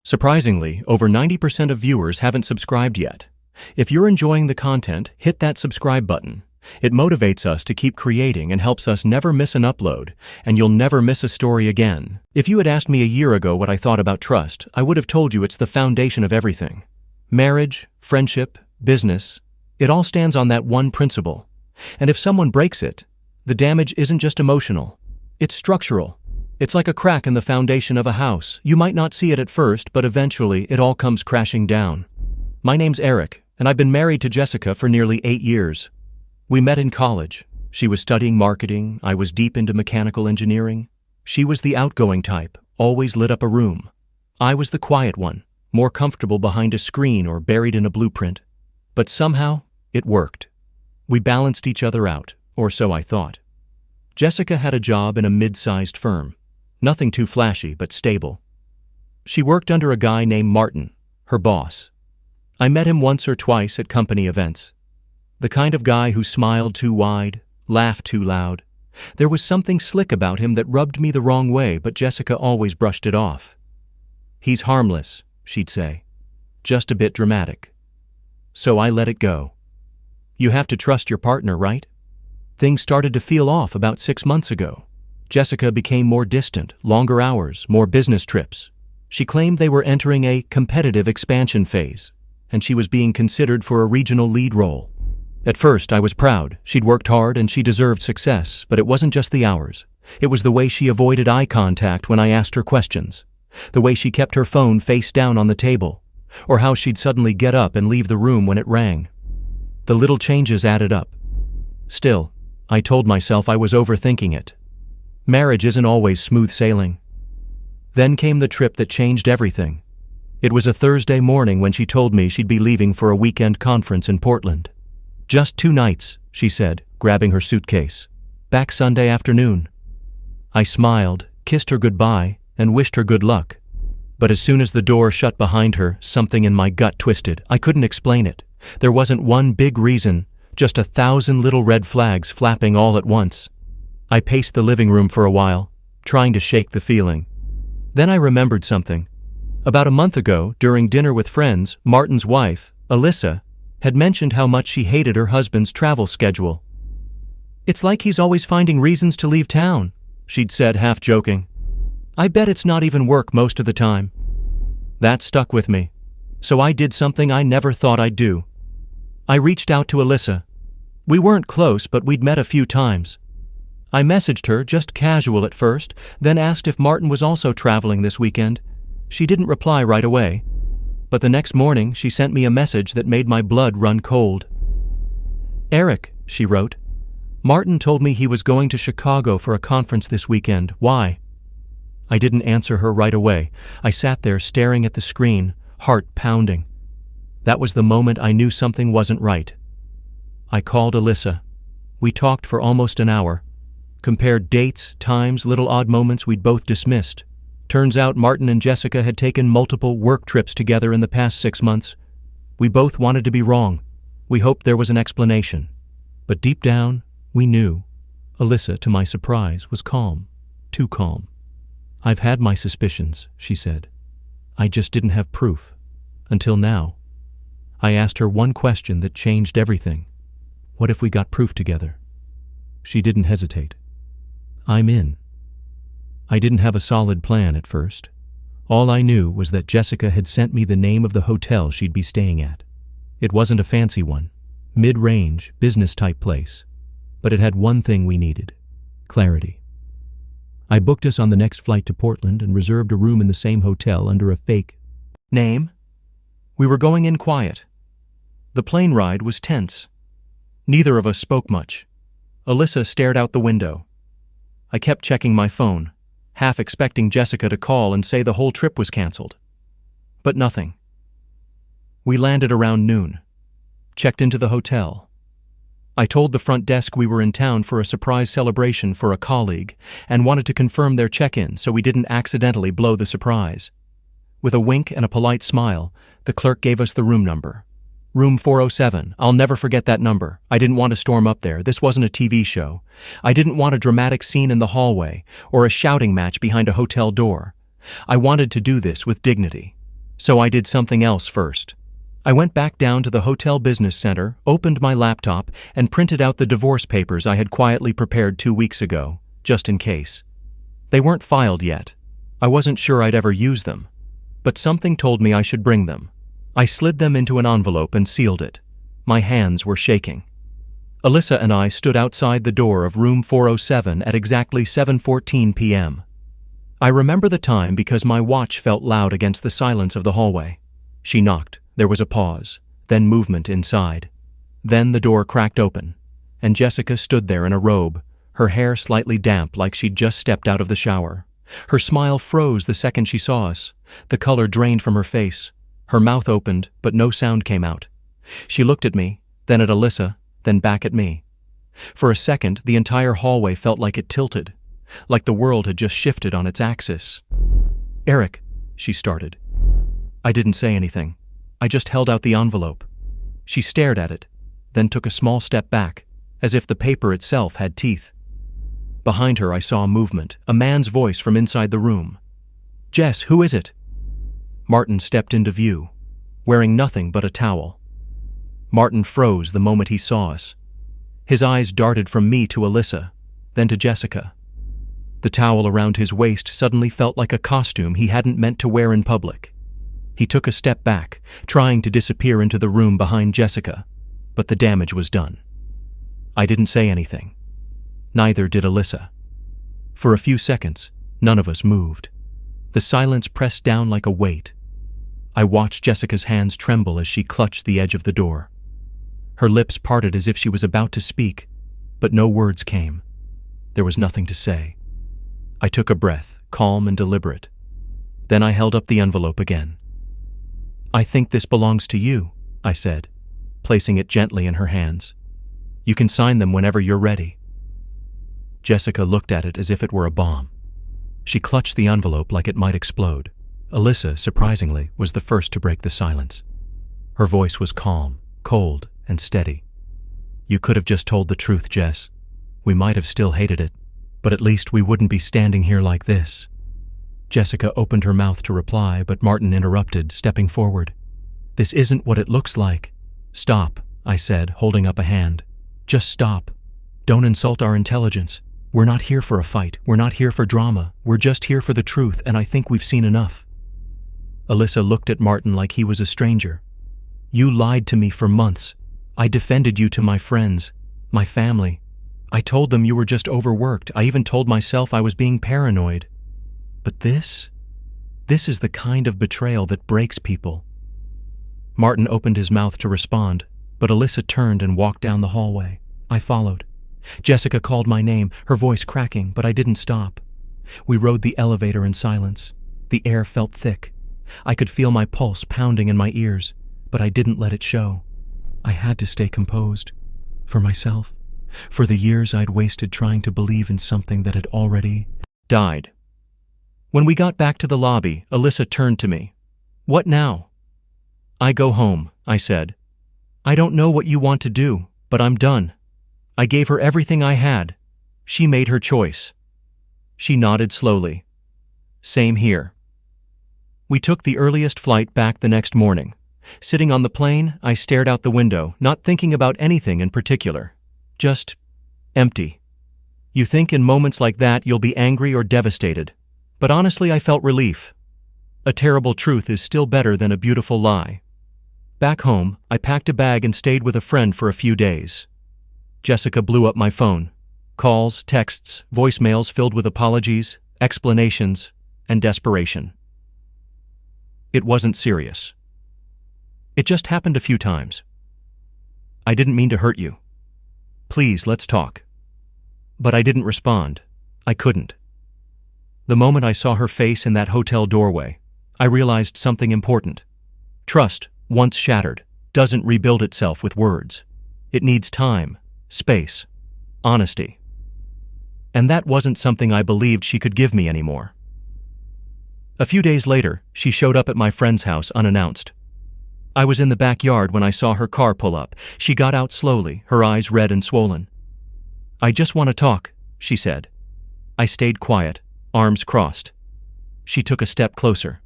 Surprisingly, over 90% of viewers haven't subscribed yet. If you're enjoying the content, hit that subscribe button. It motivates us to keep creating and helps us never miss an upload, and you'll never miss a story again. If you had asked me a year ago what I thought about trust, I would have told you it's the foundation of everything. Marriage, friendship, business, it all stands on that one principle. And if someone breaks it, the damage isn't just emotional, it's structural. It's like a crack in the foundation of a house. You might not see it at first, but eventually it all comes crashing down. My name's Eric, and I've been married to Jessica for nearly 8 years. We met in college. She was studying marketing, I was deep into mechanical engineering. She was the outgoing type, always lit up a room. I was the quiet one, more comfortable behind a screen or buried in a blueprint. But somehow, it worked. We balanced each other out, or so I thought. Jessica had a job in a mid-sized firm. Nothing too flashy, but stable. She worked under a guy named Martin, her boss. I met him once or twice at company events. The kind of guy who smiled too wide, laughed too loud. There was something slick about him that rubbed me the wrong way, but Jessica always brushed it off. "He's harmless," she'd say. "Just a bit dramatic." So I let it go. You have to trust your partner, right? Things started to feel off about 6 months ago. Jessica became more distant, longer hours, more business trips. She claimed they were entering a competitive expansion phase, and she was being considered for a regional lead role. At first, I was proud. She'd worked hard and she deserved success, but it wasn't just the hours. It was the way she avoided eye contact when I asked her questions, the way she kept her phone face down on the table, or how she'd suddenly get up and leave the room when it rang. The little changes added up. Still, I told myself I was overthinking it. Marriage isn't always smooth sailing. Then came the trip that changed everything. It was a Thursday morning when she told me she'd be leaving for a weekend conference in Portland. "Just 2 nights," she said, grabbing her suitcase. "Back Sunday afternoon." I smiled, kissed her goodbye, and wished her good luck. But as soon as the door shut behind her, something in my gut twisted. I couldn't explain it. There wasn't one big reason, just 1,000 little red flags flapping all at once. I paced the living room for a while, trying to shake the feeling. Then I remembered something. About a month ago, during dinner with friends, Martin's wife, Alyssa, had mentioned how much she hated her husband's travel schedule. "It's like he's always finding reasons to leave town," she'd said, half joking. "I bet it's not even work most of the time." That stuck with me. So I did something I never thought I'd do. I reached out to Alyssa. We weren't close, but we'd met a few times. I messaged her, just casual at first, then asked if Martin was also traveling this weekend. She didn't reply right away. But the next morning, she sent me a message that made my blood run cold. "Eric," she wrote, "Martin told me he was going to Chicago for a conference this weekend. Why?" I didn't answer her right away. I sat there staring at the screen, heart pounding. That was the moment I knew something wasn't right. I called Alyssa. We talked for almost an hour, compared dates, times, little odd moments we'd both dismissed. Turns out Martin and Jessica had taken multiple work trips together in the past 6 months. We both wanted to be wrong. We hoped there was an explanation. But deep down, we knew. Alyssa, to my surprise, was calm. Too calm. "I've had my suspicions," she said. "I just didn't have proof. Until now." I asked her one question that changed everything. "What if we got proof together?" She didn't hesitate. "I'm in." I didn't have a solid plan at first. All I knew was that Jessica had sent me the name of the hotel she'd be staying at. It wasn't a fancy one, mid-range, business-type place. But it had one thing we needed: clarity. I booked us on the next flight to Portland and reserved a room in the same hotel under a fake name. We were going in quiet. The plane ride was tense. Neither of us spoke much. Alyssa stared out the window. I kept checking my phone, half expecting Jessica to call and say the whole trip was canceled. But nothing. We landed around noon. Checked into the hotel. I told the front desk we were in town for a surprise celebration for a colleague and wanted to confirm their check-in so we didn't accidentally blow the surprise. With a wink and a polite smile, the clerk gave us the room number. Room 407. I'll never forget that number. I didn't want to storm up there. This wasn't a TV show. I didn't want a dramatic scene in the hallway or a shouting match behind a hotel door. I wanted to do this with dignity. So I did something else first. I went back down to the hotel business center, opened my laptop, and printed out the divorce papers I had quietly prepared 2 weeks ago, just in case. They weren't filed yet. I wasn't sure I'd ever use them. But something told me I should bring them. I slid them into an envelope and sealed it. My hands were shaking. Alyssa and I stood outside the door of room 407 at exactly 7:14 p.m. I remember the time because my watch felt loud against the silence of the hallway. She knocked. There was a pause, then movement inside. Then the door cracked open, and Jessica stood there in a robe, her hair slightly damp like she'd just stepped out of the shower. Her smile froze the second she saw us. The color drained from her face. Her mouth opened, but no sound came out. She looked at me, then at Alyssa, then back at me. For a second, the entire hallway felt like it tilted, like the world had just shifted on its axis. "Eric," she started. I didn't say anything. I just held out the envelope. She stared at it, then took a small step back, as if the paper itself had teeth. Behind her I saw movement, a man's voice from inside the room. "Jess, who is it?" Martin stepped into view, wearing nothing but a towel. Martin froze the moment he saw us. His eyes darted from me to Alyssa, then to Jessica. The towel around his waist suddenly felt like a costume he hadn't meant to wear in public. He took a step back, trying to disappear into the room behind Jessica, but the damage was done. I didn't say anything. Neither did Alyssa. For a few seconds, none of us moved. The silence pressed down like a weight. I watched Jessica's hands tremble as she clutched the edge of the door. Her lips parted as if she was about to speak, but no words came. There was nothing to say. I took a breath, calm and deliberate. Then I held up the envelope again. "I think this belongs to you," I said, placing it gently in her hands. "You can sign them whenever you're ready." Jessica looked at it as if it were a bomb. She clutched the envelope like it might explode. Alyssa, surprisingly, was the first to break the silence. Her voice was calm, cold, and steady. "You could have just told the truth, Jess. We might have still hated it, but at least we wouldn't be standing here like this." Jessica opened her mouth to reply, but Martin interrupted, stepping forward. "This isn't what it looks like." "Stop," I said, holding up a hand. "Just stop. Don't insult our intelligence. We're not here for a fight. We're not here for drama. We're just here for the truth, and I think we've seen enough." Alyssa looked at Martin like he was a stranger. "You lied to me for months. I defended you to my friends, my family. I told them you were just overworked. I even told myself I was being paranoid. But this is the kind of betrayal that breaks people." Martin opened his mouth to respond, but Alyssa turned and walked down the hallway. I followed. Jessica called my name, her voice cracking, but I didn't stop. We rode the elevator in silence. The air felt thick. I could feel my pulse pounding in my ears, but I didn't let it show. I had to stay composed. For myself. For the years I'd wasted trying to believe in something that had already died. When we got back to the lobby, Alyssa turned to me. "What now?" "I go home," I said. "I don't know what you want to do, but I'm done. I gave her everything I had. She made her choice." She nodded slowly. "Same here." We took the earliest flight back the next morning. Sitting on the plane, I stared out the window, not thinking about anything in particular. Just empty. You think in moments like that you'll be angry or devastated. But honestly, I felt relief. A terrible truth is still better than a beautiful lie. Back home, I packed a bag and stayed with a friend for a few days. Jessica blew up my phone. Calls, texts, voicemails filled with apologies, explanations, and desperation. It wasn't serious. It just happened a few times. "I didn't mean to hurt you. Please, let's talk." But I didn't respond. I couldn't. The moment I saw her face in that hotel doorway, I realized something important. Trust, once shattered, doesn't rebuild itself with words. It needs time, space, honesty. And that wasn't something I believed she could give me anymore. A few days later, she showed up at my friend's house unannounced. I was in the backyard when I saw her car pull up. She got out slowly, her eyes red and swollen. "I just want to talk," she said. I stayed quiet, arms crossed. She took a step closer.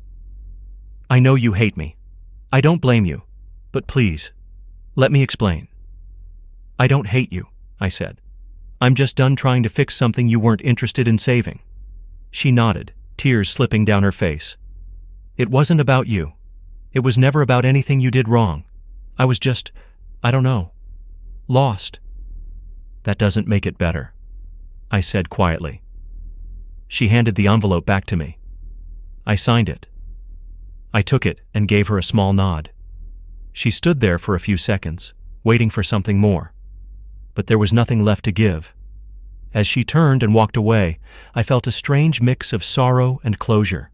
I know you hate me. I don't blame you. But please, let me explain. I don't hate you, I said. I'm just done trying to fix something you weren't interested in saving. She nodded, tears slipping down her face. It wasn't about you. It was never about anything you did wrong. I was just, I don't know, lost. That doesn't make it better, I said quietly. She handed the envelope back to me. I signed it. I took it and gave her a small nod. She stood there for a few seconds, waiting for something more. But there was nothing left to give. As she turned and walked away, I felt a strange mix of sorrow and closure.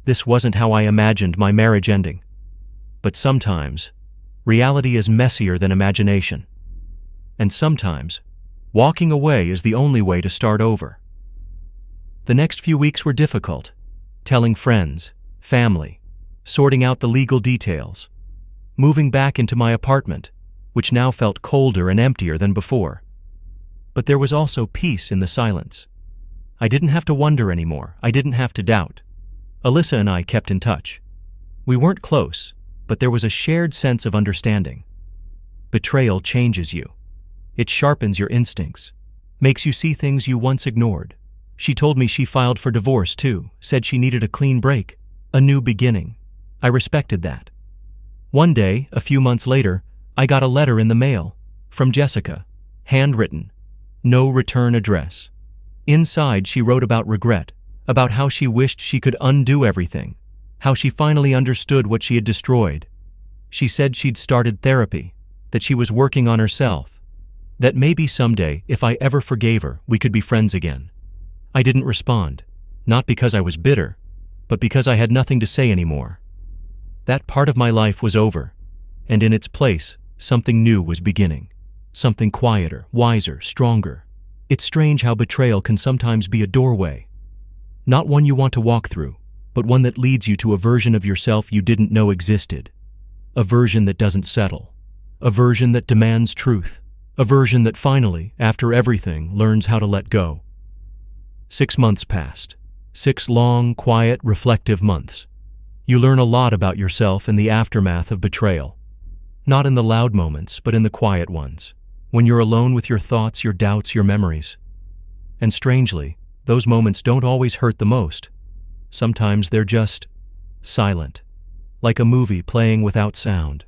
This wasn't how I imagined my marriage ending. But sometimes, reality is messier than imagination. And sometimes, walking away is the only way to start over. The next few weeks were difficult, telling friends, family, sorting out the legal details, moving back into my apartment, which now felt colder and emptier than before. But there was also peace in the silence. I didn't have to wonder anymore. I didn't have to doubt. Alyssa and I kept in touch. We weren't close, but there was a shared sense of understanding. Betrayal changes you. It sharpens your instincts, makes you see things you once ignored. She told me she filed for divorce too, said she needed a clean break, a new beginning. I respected that. One day, a few months later, I got a letter in the mail, from Jessica, handwritten, no return address. Inside, she wrote about regret, about how she wished she could undo everything, how she finally understood what she had destroyed. She said she'd started therapy, that she was working on herself, that maybe someday, if I ever forgave her, we could be friends again. I didn't respond, not because I was bitter, but because I had nothing to say anymore. That part of my life was over, and in its place, something new was beginning. Something quieter, wiser, stronger. It's strange how betrayal can sometimes be a doorway. Not one you want to walk through, but one that leads you to a version of yourself you didn't know existed. A version that doesn't settle. A version that demands truth. A version that finally, after everything, learns how to let go. 6 months passed. 6 long, quiet, reflective months. You learn a lot about yourself in the aftermath of betrayal. Not in the loud moments, but in the quiet ones. When you're alone with your thoughts, your doubts, your memories. And strangely, those moments don't always hurt the most. Sometimes they're just silent, like a movie playing without sound.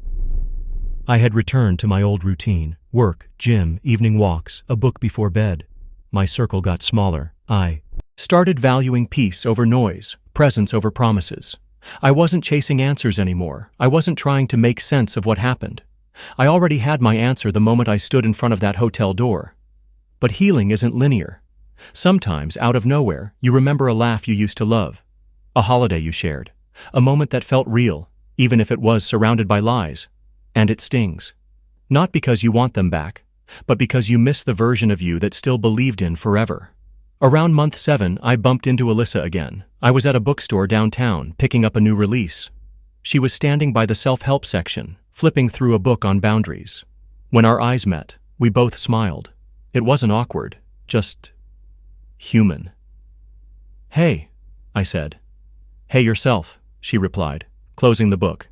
I had returned to my old routine: work, gym, evening walks, a book before bed. My circle got smaller. I started valuing peace over noise, presence over promises. I wasn't chasing answers anymore. I wasn't trying to make sense of what happened. I already had my answer the moment I stood in front of that hotel door. But healing isn't linear. Sometimes, out of nowhere, you remember a laugh you used to love, a holiday you shared, a moment that felt real, even if it was surrounded by lies. And it stings. Not because you want them back, but because you miss the version of you that still believed in forever. Around month 7, I bumped into Alyssa again. I was at a bookstore downtown, picking up a new release. She was standing by the self-help section, flipping through a book on boundaries. When our eyes met, we both smiled. It wasn't awkward, just human. "Hey," I said. "Hey yourself," she replied, closing the book.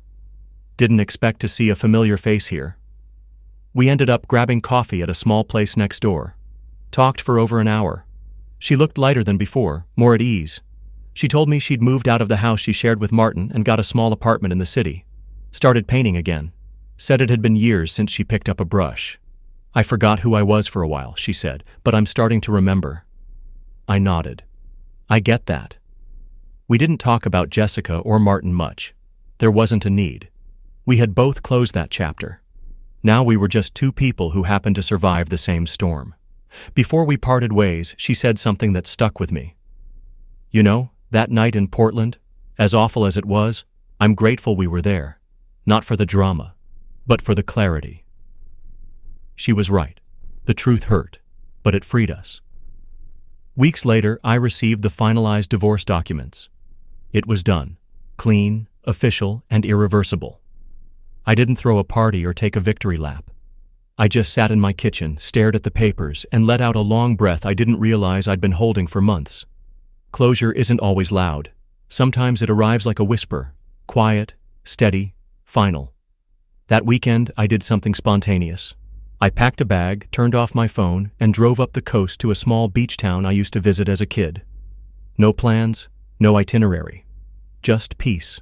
Didn't expect to see a familiar face here. We ended up grabbing coffee at a small place next door. Talked for over an hour. She looked lighter than before, more at ease. She told me she'd moved out of the house she shared with Martin and got a small apartment in the city. Started painting again. Said it had been years since she picked up a brush. "I forgot who I was for a while," she said, "but I'm starting to remember." I nodded. I get that. We didn't talk about Jessica or Martin much. There wasn't a need. We had both closed that chapter. Now we were just 2 people who happened to survive the same storm. Before we parted ways, she said something that stuck with me. "You know, that night in Portland, as awful as it was, I'm grateful we were there. Not for the drama, but for the clarity." She was right. The truth hurt, but it freed us. Weeks later, I received the finalized divorce documents. It was done. Clean, official, and irreversible. I didn't throw a party or take a victory lap. I just sat in my kitchen, stared at the papers, and let out a long breath I didn't realize I'd been holding for months. Closure isn't always loud. Sometimes it arrives like a whisper, Quiet, steady, final. That weekend, I did something spontaneous. I packed a bag, turned off my phone, and drove up the coast to a small beach town I used to visit as a kid. No plans, no itinerary. Just peace.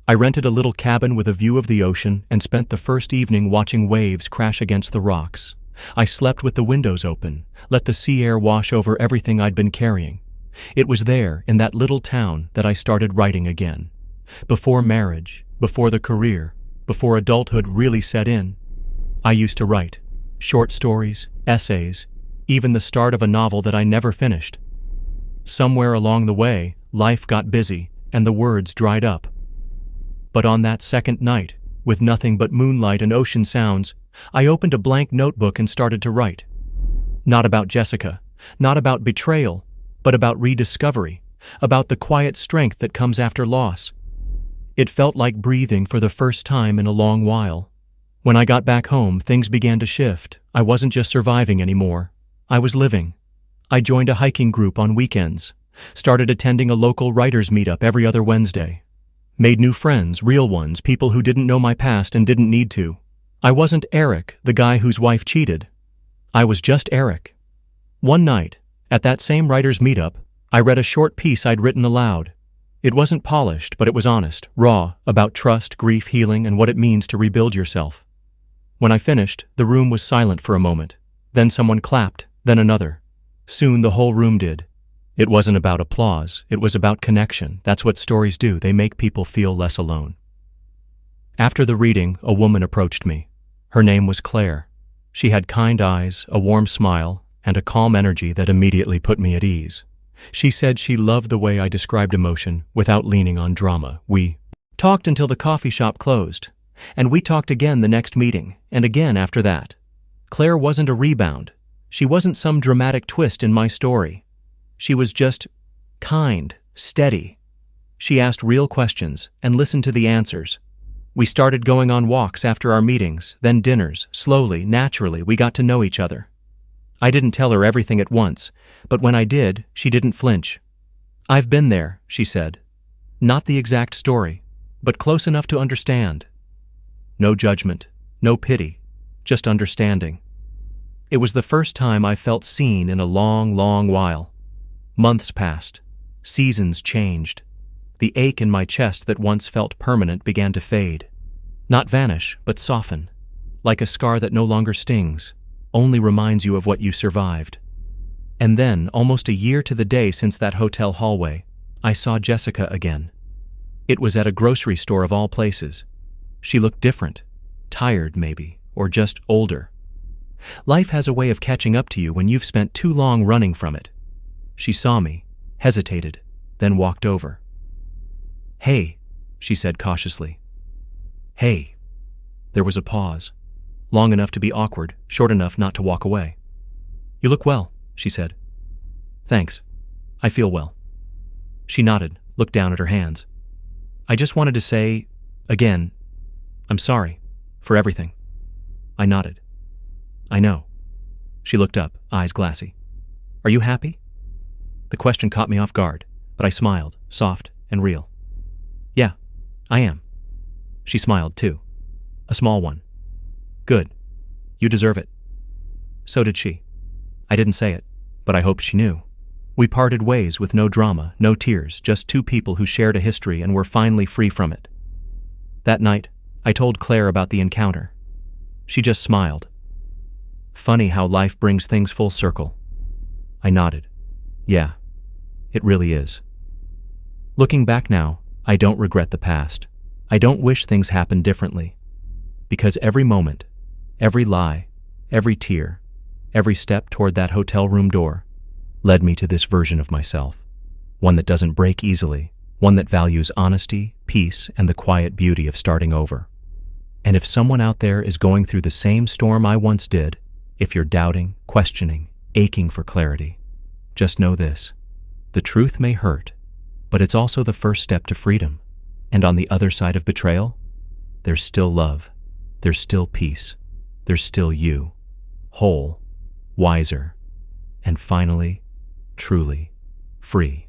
I rented a little cabin with a view of the ocean and spent the first evening watching waves crash against the rocks. I slept with the windows open, let the sea air wash over everything I'd been carrying. It was there, in that little town, that I started writing again. Before marriage, before the career, before adulthood really set in, I used to write. Short stories, essays, even the start of a novel that I never finished. Somewhere along the way, life got busy and the words dried up. But on that second night, with nothing but moonlight and ocean sounds, I opened a blank notebook and started to write. Not about Jessica, not about betrayal, but about rediscovery, about the quiet strength that comes after loss. It felt like breathing for the first time in a long while. When I got back home, things began to shift. I wasn't just surviving anymore. I was living. I joined a hiking group on weekends, started attending a local writers' meetup every other Wednesday. Made new friends, real ones, people who didn't know my past and didn't need to. I wasn't Eric, the guy whose wife cheated. I was just Eric. One night, at that same writers' meetup, I read a short piece I'd written aloud. It wasn't polished, but it was honest, raw, about trust, grief, healing, and what it means to rebuild yourself. When I finished, the room was silent for a moment. Then someone clapped, then another. Soon the whole room did. It wasn't about applause, it was about connection. That's what stories do, they make people feel less alone. After the reading, a woman approached me. Her name was Claire. She had kind eyes, a warm smile, and a calm energy that immediately put me at ease. She said she loved the way I described emotion without leaning on drama. We talked until the coffee shop closed. And we talked again the next meeting, and again after that. Claire wasn't a rebound. She wasn't some dramatic twist in my story. She was just kind, steady. She asked real questions and listened to the answers. We started going on walks after our meetings, then dinners. Slowly, naturally, we got to know each other. I didn't tell her everything at once, but when I did, she didn't flinch. "I've been there," she said. Not the exact story, but close enough to understand. No judgment, no pity, just understanding. It was the first time I felt seen in a long, long while. Months passed. Seasons changed. The ache in my chest that once felt permanent began to fade. Not vanish, but soften. Like a scar that no longer stings, only reminds you of what you survived. And then, almost a year to the day since that hotel hallway, I saw Jessica again. It was at a grocery store of all places. She looked different, tired maybe, or just older. Life has a way of catching up to you when you've spent too long running from it. She saw me, hesitated, then walked over. "Hey," she said cautiously. "Hey." There was a pause, long enough to be awkward, short enough not to walk away. "You look well," she said. "Thanks. I feel well." She nodded, looked down at her hands. "I just wanted to say, again, I'm sorry for everything." I nodded. "I know." She looked up, eyes glassy. "Are you happy?" The question caught me off guard, but I smiled, soft and real. "Yeah, I am." She smiled too. A small one. "Good. You deserve it." So did she. I didn't say it, but I hoped she knew. We parted ways with no drama, no tears, just two people who shared a history and were finally free from it. That night, I told Claire about the encounter. She just smiled. Funny how life brings things full circle. I nodded. Yeah, it really is. Looking back now, I don't regret the past. I don't wish things happened differently. Because every moment, every lie, every tear, every step toward that hotel room door led me to this version of myself. One that doesn't break easily, one that values honesty, peace, and the quiet beauty of starting over. And if someone out there is going through the same storm I once did, if you're doubting, questioning, aching for clarity, just know this. The truth may hurt, but it's also the first step to freedom. And on the other side of betrayal, there's still love, there's still peace, there's still you, whole, wiser, and finally, truly free.